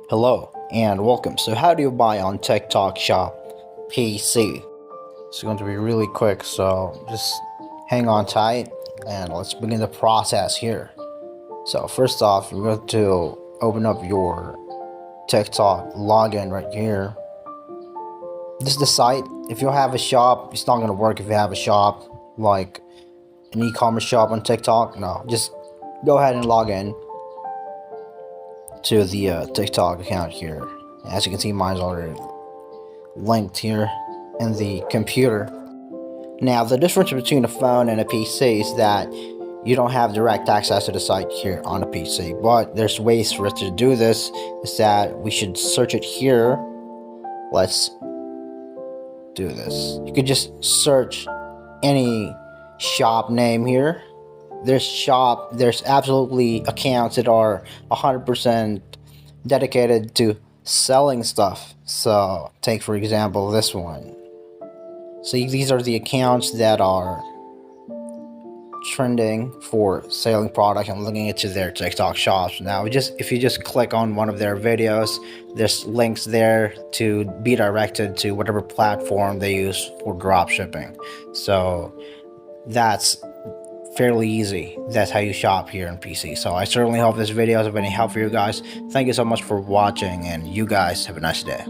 Hello and welcome. So how do you buy on TikTok Shop PC? It's going to be really quick, so just hang on tight and let's begin the process here. So first off, you're going to open up your TikTok login right here. This is the site. If you have a shop, it's not going to work if you have a shop like an e-commerce shop on TikTok. No, just go ahead and log in to the TikTok account here. As you can see, mine's already linked here in the computer. Now, the difference between a phone and a PC is that you don't have direct access to the site here on a PC, but there's ways for us to do this. Is that we should search it here. Let's do this. You could just search any shop name here. There's absolutely accounts that are 100% dedicated to selling stuff. So take for example this one. So these are the accounts that are trending for selling product and linking it to their TikTok shops. Now if you just click on one of their videos, there's links there to be directed to whatever platform they use for drop shipping. So that's fairly easy. That's how you shop here in PC. So I certainly hope this video is of any help for you guys. Thank you so much for watching, and you guys have a nice day.